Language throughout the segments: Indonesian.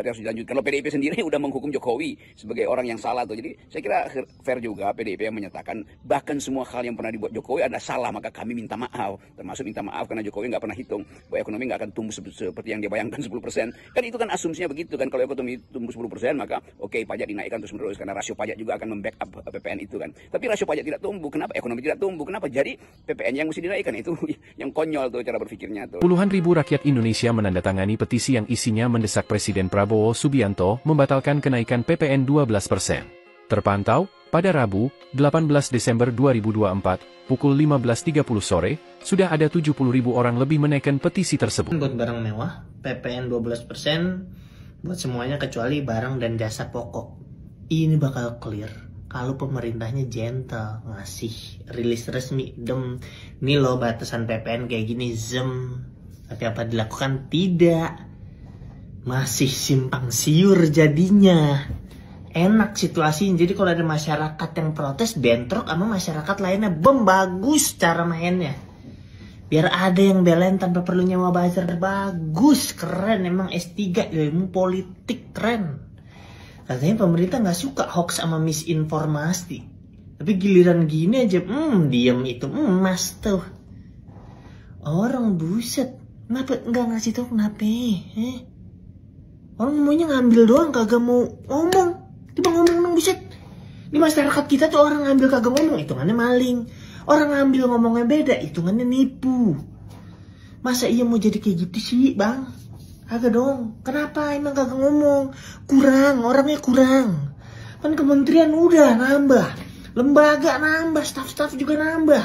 harus dilanjutkan. Kalau PDIP sendiri udah menghukum Jokowi sebagai orang yang salah tuh. Jadi saya kira fair juga PDIP yang menyatakan bahkan semua hal yang pernah dibuat Jokowi adalah salah, maka kami minta maaf. Termasuk minta maaf karena Jokowi nggak pernah hitung bahwa ekonomi nggak akan tumbuh seperti yang dia bayangkan 10%. Kan itu kan asumsinya begitu kan, kalau ekonomi tumbuh 10% maka oke, pajak dinaikkan terus menerus karena rasio pajak juga akan membackup PPN itu kan. Tapi rasio pajak tidak tumbuh, kenapa ekonomi tidak tumbuh? Kenapa? Jadi PPN yang mesti dinaikkan, itu yang konyol tuh cara berpikirnya tuh. Puluhan ribu rakyat Indonesia menandatangani petisi yang isinya mendesak Presiden Prabowo Subianto membatalkan kenaikan PPN 12%. Terpantau, pada Rabu, 18 Desember 2024, pukul 15.30 sore, sudah ada 70.000 orang lebih menaikkan petisi tersebut. Buat barang mewah, PPN 12% buat semuanya kecuali barang dan jasa pokok. Ini bakal clear kalau pemerintahnya gentle, ngasih rilis resmi, nih loh batasan PPN kayak gini, Tapi apa dilakukan? Tidak. Masih simpang siur jadinya. Enak situasinya. Jadi kalau ada masyarakat yang protes, bentrok sama masyarakat lainnya, bagus cara mainnya. Biar ada yang belain tanpa perlu nyawa buzzer. Bagus, keren. Emang S3 ilmu politik, keren. Katanya pemerintah nggak suka hoax sama misinformasi. Tapi giliran gini aja, diem itu emas tuh. Orang buset. Kenapa nggak ngasih tau kenapa? Orang maunya ngambil doang, kagak mau ngomong. Tiba ngomong buset. Di masyarakat kita tuh orang ngambil kagak ngomong, hitungannya maling. Orang ngambil ngomongnya beda, hitungannya nipu. Masa iya mau jadi kayak gitu sih, Bang? Kagak dong. Kenapa emang kagak ngomong? Kurang, orangnya kurang. Kan kementerian udah nambah, lembaga nambah, staf-staf juga nambah.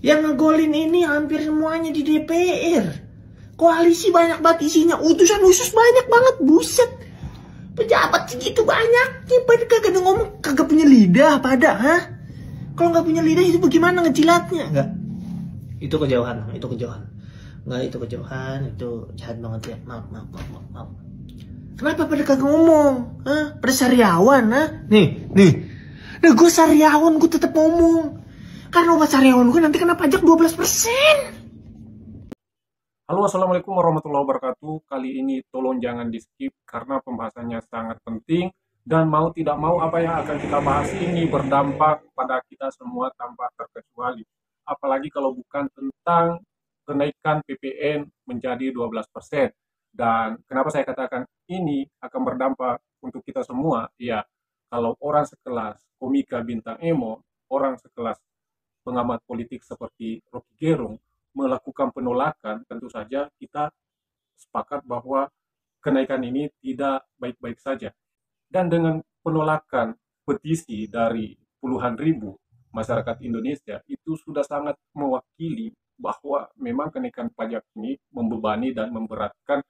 Yang ngegolin ini hampir semuanya di DPR. Koalisi banyak banget isinya, utusan khusus banyak banget, buset. Pejabat segitu banyak, pada kagak ada ngomong, kagak punya lidah pada, Kalau nggak punya lidah itu bagaimana ngejilatnya? Enggak. Itu kejauhan. Enggak, itu kejauhan, itu jahat banget ya. Maaf. Kenapa pada kagak ngomong? Pada sariawan, Nih. Nah, gue sariawan, gue tetap ngomong. Karena obat sariawan gue nanti kena pajak 12%. Halo, assalamualaikum warahmatullahi wabarakatuh. Kali ini tolong jangan di skip karena pembahasannya sangat penting. Dan mau tidak mau apa yang akan kita bahas ini berdampak pada kita semua tanpa terkecuali. Apalagi kalau bukan tentang kenaikan PPN menjadi 12%. Dan kenapa saya katakan ini akan berdampak untuk kita semua? Ya, kalau orang sekelas komika bintang emo, orang sekelas pengamat politik seperti Rocky Gerung melakukan penolakan, tentu saja kita sepakat bahwa kenaikan ini tidak baik-baik saja. Dan dengan penolakan petisi dari puluhan ribu masyarakat Indonesia, itu sudah sangat mewakili bahwa memang kenaikan pajak ini membebani dan memberatkan,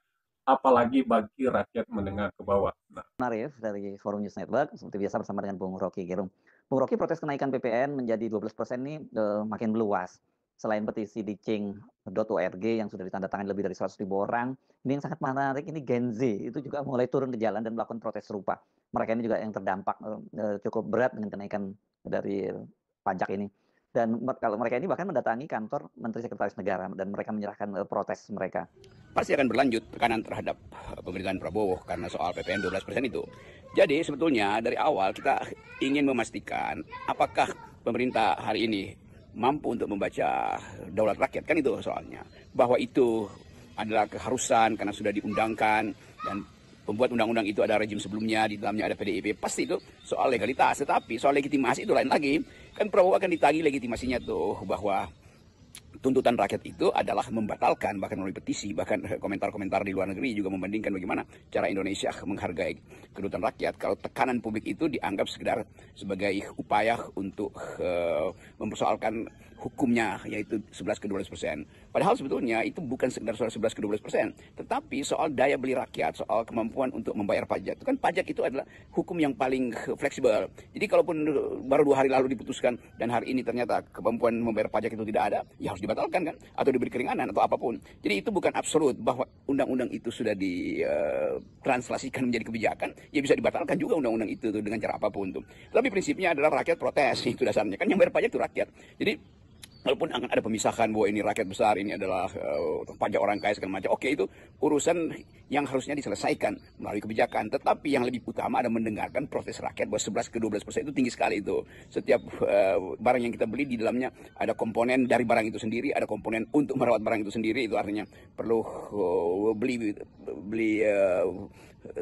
apalagi bagi rakyat menengah ke bawah. Arif dari Forum News Network, seperti biasa bersama dengan Bung Rocky Gerung. Bung Rocky, protes kenaikan PPN menjadi 12% ini makin meluas. Selain petisi di cing.org yang sudah ditandatangani lebih dari 100.000 orang, ini yang sangat menarik, ini Gen Z itu juga mulai turun ke jalan dan melakukan protes serupa. Mereka ini juga yang terdampak cukup berat dengan kenaikan dari pajak ini. Dan kalau mereka ini bahkan mendatangi kantor Menteri Sekretaris Negara dan mereka menyerahkan protes mereka. Pasti akan berlanjut tekanan terhadap pemerintahan Prabowo karena soal PPN 12% itu. Jadi sebetulnya dari awal kita ingin memastikan apakah pemerintah hari ini mampu untuk membaca daulat rakyat, kan itu soalnya. Bahwa itu adalah keharusan karena sudah diundangkan dan pembuat undang-undang itu ada rejim sebelumnya, di dalamnya ada PDIP, pasti itu soal legalitas. Tetapi soal legitimasi itu lain lagi. Kan Prabowo akan ditagih legitimasinya tuh bahwa tuntutan rakyat itu adalah membatalkan, bahkan melalui petisi, bahkan komentar-komentar di luar negeri juga membandingkan bagaimana cara Indonesia menghargai kedudukan rakyat. Kalau tekanan publik itu dianggap sekedar sebagai upaya untuk mempersoalkan hukumnya, yaitu 11 ke 12%. Padahal sebetulnya itu bukan sekedar soal 11 ke 12%, tetapi soal daya beli rakyat, soal kemampuan untuk membayar pajak. Itu kan pajak itu adalah hukum yang paling fleksibel. Jadi kalaupun baru 2 hari lalu diputuskan dan hari ini ternyata kemampuan membayar pajak itu tidak ada, ya harus dibatalkan kan, atau diberi keringanan atau apapun. Jadi itu bukan absolut bahwa undang-undang itu sudah ditranslasikan menjadi kebijakan, ya bisa dibatalkan juga undang-undang itu tuh, dengan cara apapun tuh. Tapi prinsipnya adalah rakyat protes, itu dasarnya kan, yang bayar pajak itu rakyat. Jadi walaupun akan ada pemisahan bahwa ini rakyat besar, ini adalah pajak orang kaya segala macam. Oke, itu urusan yang harusnya diselesaikan melalui kebijakan. Tetapi yang lebih utama ada mendengarkan protes rakyat bahwa 11 ke 12% itu tinggi sekali itu. Setiap barang yang kita beli di dalamnya ada komponen dari barang itu sendiri, ada komponen untuk merawat barang itu sendiri. Itu artinya perlu beli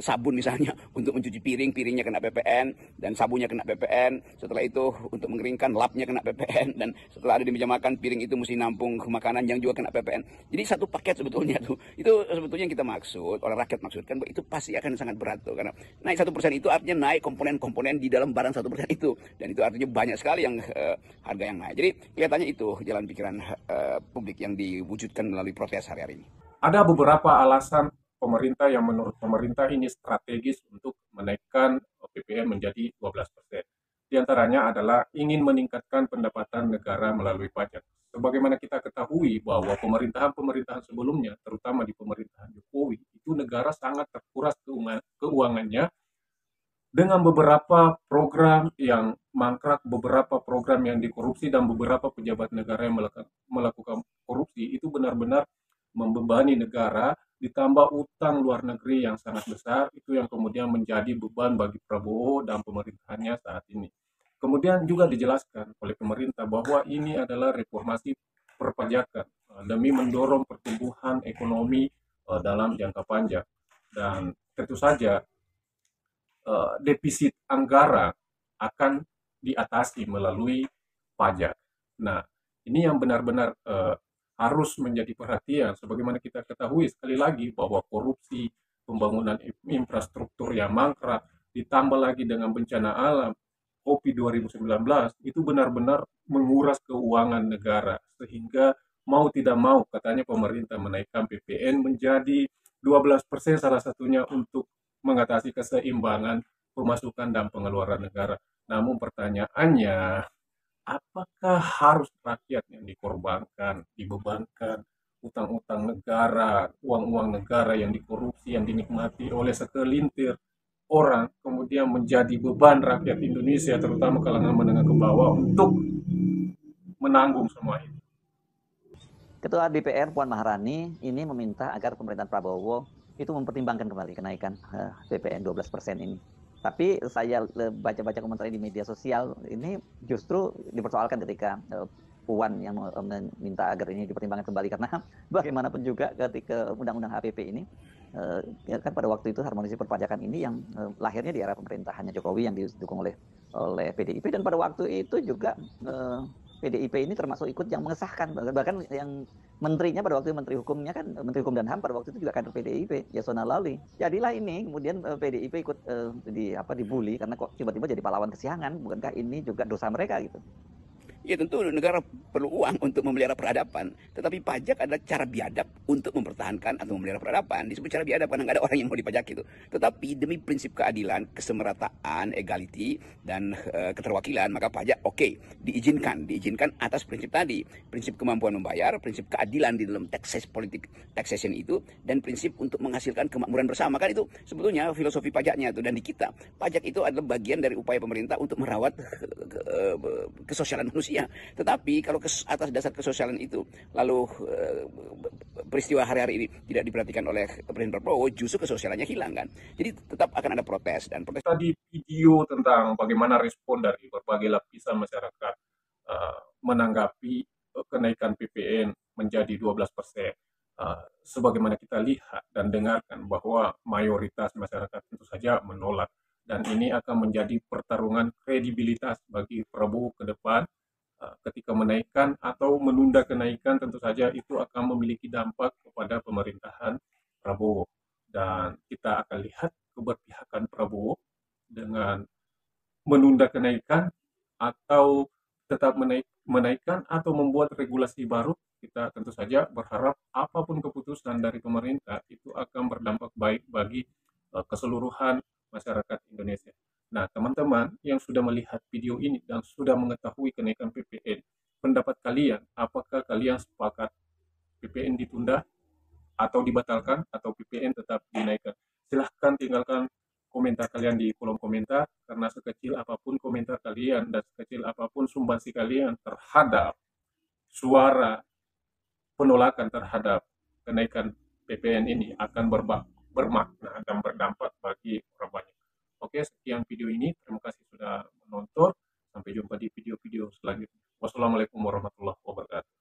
sabun misalnya untuk mencuci piring, piringnya kena PPN dan sabunnya kena PPN. Setelah itu untuk mengeringkan lapnya kena PPN, dan setelah ada di meja makan piring itu mesti nampung makanan yang juga kena PPN. Jadi satu paket sebetulnya tuh. Itu sebetulnya yang kita maksud, oleh rakyat maksudkan bahwa itu pasti akan sangat berat tuh, karena naik 1% itu artinya naik komponen-komponen di dalam barang 1% itu, dan itu artinya banyak sekali yang harga yang naik. Jadi kelihatannya itu jalan pikiran publik yang diwujudkan melalui protes hari-hari ini. Ada beberapa alasan pemerintah yang menurut pemerintah ini strategis untuk menaikkan PPN menjadi 12%. Di antaranya adalah ingin meningkatkan pendapatan negara melalui pajak. Sebagaimana kita ketahui bahwa pemerintahan-pemerintahan sebelumnya, terutama di pemerintahan Jokowi, itu negara sangat terkuras keuangannya dengan beberapa program yang mangkrak, beberapa program yang dikorupsi, dan beberapa pejabat negara yang melakukan korupsi. Itu benar-benar membebani negara, ditambah utang luar negeri yang sangat besar, itu yang kemudian menjadi beban bagi Prabowo dan pemerintahannya saat ini. Kemudian juga dijelaskan oleh pemerintah bahwa ini adalah reformasi perpajakan demi mendorong pertumbuhan ekonomi dalam jangka panjang. Dan tentu saja defisit anggaran akan diatasi melalui pajak. Nah, ini yang benar-benar harus menjadi perhatian, sebagaimana kita ketahui sekali lagi bahwa korupsi, pembangunan infrastruktur yang mangkrak, ditambah lagi dengan bencana alam, COVID 2019, itu benar-benar menguras keuangan negara, sehingga mau tidak mau katanya pemerintah menaikkan PPN menjadi 12%, salah satunya untuk mengatasi keseimbangan pemasukan dan pengeluaran negara. Namun pertanyaannya, apakah harus rakyat yang dikorbankan, dibebankan utang-utang negara, uang-uang negara yang dikorupsi, yang dinikmati oleh sekelintir orang, kemudian menjadi beban rakyat Indonesia, terutama kalangan menengah ke bawah, untuk menanggung semua itu? Ketua DPR Puan Maharani ini meminta agar pemerintahan Prabowo itu mempertimbangkan kembali kenaikan PPN 12% ini. Tapi saya baca-baca komentar di media sosial, ini justru dipersoalkan ketika Puan yang meminta agar ini dipertimbangkan kembali, karena bagaimanapun juga ketika undang-undang HPP ini kan pada waktu itu harmonisasi perpajakan ini yang lahirnya di era pemerintahannya Jokowi yang didukung oleh PDIP, dan pada waktu itu juga PDIP ini termasuk ikut yang mengesahkan, bahkan yang menterinya pada waktu itu Menteri Hukumnya kan, Menteri Hukum dan HAM pada waktu itu juga kader PDIP, Yasona Lawli. Jadilah ini kemudian PDIP ikut dibully karena kok tiba-tiba jadi pahlawan kesiangan, bukankah ini juga dosa mereka gitu? Ya tentu negara perlu uang untuk memelihara peradaban, tetapi pajak adalah cara biadab untuk mempertahankan atau memelihara peradaban. Disebut cara biadab karena nggak ada orang yang mau dipajak itu. Tetapi demi prinsip keadilan, kesemerataan, egality, dan keterwakilan, maka pajak diizinkan atas prinsip tadi, prinsip kemampuan membayar, prinsip keadilan di dalam taxation itu, dan prinsip untuk menghasilkan kemakmuran bersama. Kan itu sebetulnya filosofi pajaknya itu. Dan di kita, pajak itu adalah bagian dari upaya pemerintah untuk merawat kesosialan manusia. Tetapi kalau atas dasar kesosialan itu lalu peristiwa hari-hari ini tidak diperhatikan oleh Presiden Prabowo, justru kesosialannya hilang kan. Jadi tetap akan ada protes, dan protes. Tadi video tentang bagaimana respon dari berbagai lapisan masyarakat menanggapi kenaikan PPN menjadi 12%. Sebagaimana kita lihat dan dengarkan bahwa mayoritas masyarakat tentu saja menolak, dan ini akan menjadi pertarungan kredibilitas bagi Prabowo ke depan. Ketika menaikkan atau menunda kenaikan, tentu saja itu akan memiliki dampak kepada pemerintahan Prabowo, dan kita akan lihat keberpihakan Prabowo dengan menunda kenaikan atau tetap menaikkan atau membuat regulasi baru. Kita tentu saja berharap apapun keputusan dari pemerintah itu akan berdampak baik bagi keseluruhan masyarakat Indonesia. Nah, teman-teman yang sudah melihat video ini dan sudah mengetahui kenaikan PPN, pendapat kalian, apakah kalian sepakat PPN ditunda atau dibatalkan, atau PPN tetap dinaikkan? Silahkan tinggalkan komentar kalian di kolom komentar, karena sekecil apapun komentar kalian dan sekecil apapun sumbangsi kalian terhadap suara penolakan terhadap kenaikan PPN ini akan bermakna dan berdampak bagi orang banyak. Oke, sekian video ini. Terima kasih sudah menonton. Sampai jumpa di video-video selanjutnya. Wassalamualaikum warahmatullahi wabarakatuh.